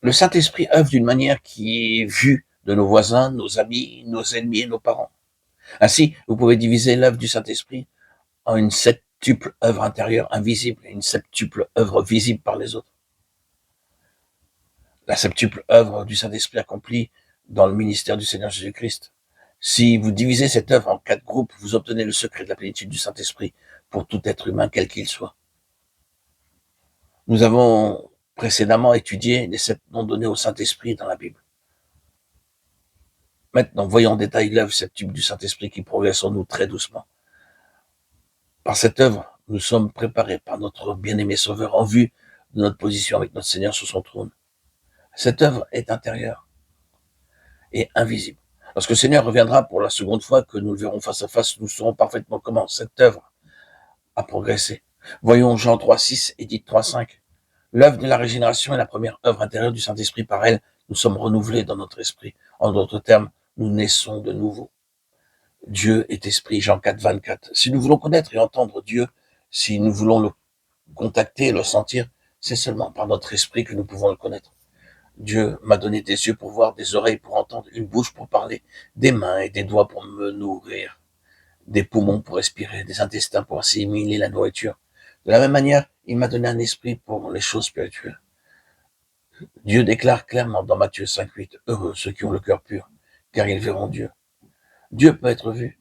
Le Saint-Esprit œuvre d'une manière qui est vue de nos voisins, nos amis, nos ennemis et nos parents. Ainsi, vous pouvez diviser l'œuvre du Saint-Esprit en une septuple œuvre intérieure invisible et une septuple œuvre visible par les autres. La septuple œuvre du Saint-Esprit accomplie dans le ministère du Seigneur Jésus-Christ. Si vous divisez cette œuvre en 4 groupes, vous obtenez le secret de la plénitude du Saint-Esprit pour tout être humain, quel qu'il soit. Nous avons précédemment étudié les 7 noms donnés au Saint-Esprit dans la Bible. Maintenant, voyons en détail l'œuvre septuple du Saint-Esprit qui progresse en nous très doucement. Par cette œuvre, nous sommes préparés par notre bien-aimé Sauveur en vue de notre position avec notre Seigneur sur son trône. Cette œuvre est intérieure et invisible. Lorsque le Seigneur reviendra pour la seconde fois, que nous le verrons face à face, nous saurons parfaitement comment cette œuvre a progressé. Voyons Jean 3,6 et Tite 3,5. L'œuvre de la régénération est la première œuvre intérieure du Saint-Esprit. Par elle, nous sommes renouvelés dans notre esprit. En d'autres termes, nous naissons de nouveau. Dieu est esprit, Jean 4, 24. Si nous voulons connaître et entendre Dieu, si nous voulons le contacter et le sentir, c'est seulement par notre esprit que nous pouvons le connaître. Dieu m'a donné des yeux pour voir, des oreilles pour entendre, une bouche pour parler, des mains et des doigts pour me nourrir, des poumons pour respirer, des intestins pour assimiler la nourriture. De la même manière, il m'a donné un esprit pour les choses spirituelles. Dieu déclare clairement dans Matthieu 5, 8, « Heureux ceux qui ont le cœur pur, car ils verront Dieu. » Dieu peut être vu,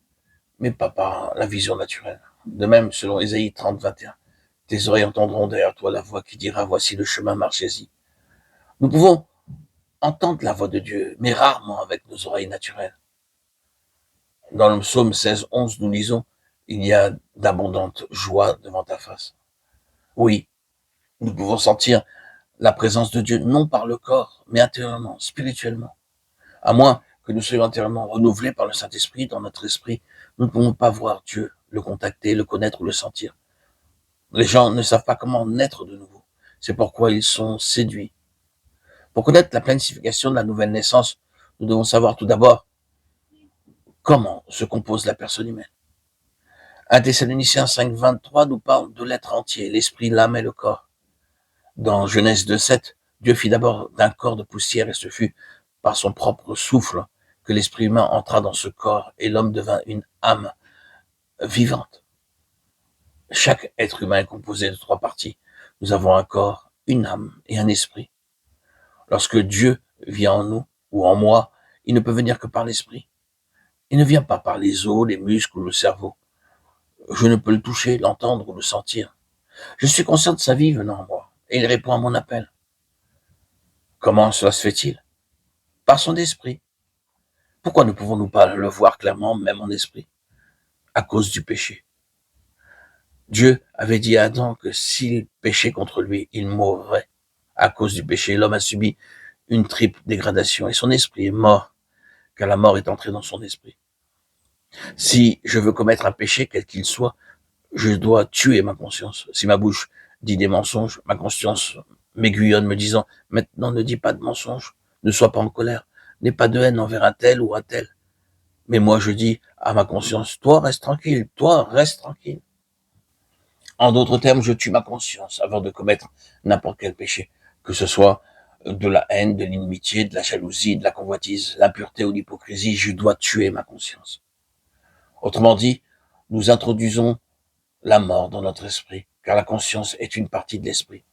mais pas par la vision naturelle. De même, selon Ésaïe 30, 21, « Tes oreilles entendront derrière toi la voix qui dira, voici le chemin, marchez-y. » Nous pouvons entendre la voix de Dieu, mais rarement avec nos oreilles naturelles. Dans le psaume 16, 11, nous lisons, « Il y a d'abondantes joies devant ta face. » Oui, nous pouvons sentir la présence de Dieu, non par le corps, mais intérieurement, spirituellement. À moins que nous soyons intérieurement renouvelés par le Saint-Esprit dans notre esprit, nous ne pouvons pas voir Dieu, le contacter, le connaître ou le sentir. Les gens ne savent pas comment naître de nouveau. C'est pourquoi ils sont séduits. Pour connaître la pleine signification de la nouvelle naissance, nous devons savoir tout d'abord comment se compose la personne humaine. 1 Thessaloniciens 5, 23 nous parle de l'être entier, l'esprit, l'âme et le corps. Dans Genèse 2, 7, Dieu fit d'abord d'un corps de poussière et ce fut par son propre souffle que l'esprit humain entra dans ce corps et l'homme devint une âme vivante. Chaque être humain est composé de 3 parties. Nous avons un corps, une âme et un esprit. Lorsque Dieu vient en nous ou en moi, il ne peut venir que par l'esprit. Il ne vient pas par les os, les muscles ou le cerveau. Je ne peux le toucher, l'entendre ou le sentir. Je suis conscient de sa vie venant en moi et il répond à mon appel. Comment cela se fait-il? Par son esprit. Pourquoi ne pouvons-nous pas le voir clairement, même en esprit? À cause du péché. Dieu avait dit à Adam que s'il péchait contre lui, il mourrait. À cause du péché, l'homme a subi une triple dégradation et son esprit est mort, car la mort est entrée dans son esprit. Si je veux commettre un péché, quel qu'il soit, je dois tuer ma conscience. Si ma bouche dit des mensonges, ma conscience m'aiguillonne me disant « Maintenant ne dis pas de mensonges, ne sois pas en colère, n'aie pas de haine envers un tel ou un tel. » Mais moi je dis à ma conscience « Toi reste tranquille, toi reste tranquille. » En d'autres termes, je tue ma conscience avant de commettre n'importe quel péché, que ce soit de la haine, de l'inimitié, de la jalousie, de la convoitise, l'impureté ou l'hypocrisie, je dois tuer ma conscience. Autrement dit, nous introduisons la mort dans notre esprit, car la conscience est une partie de l'esprit.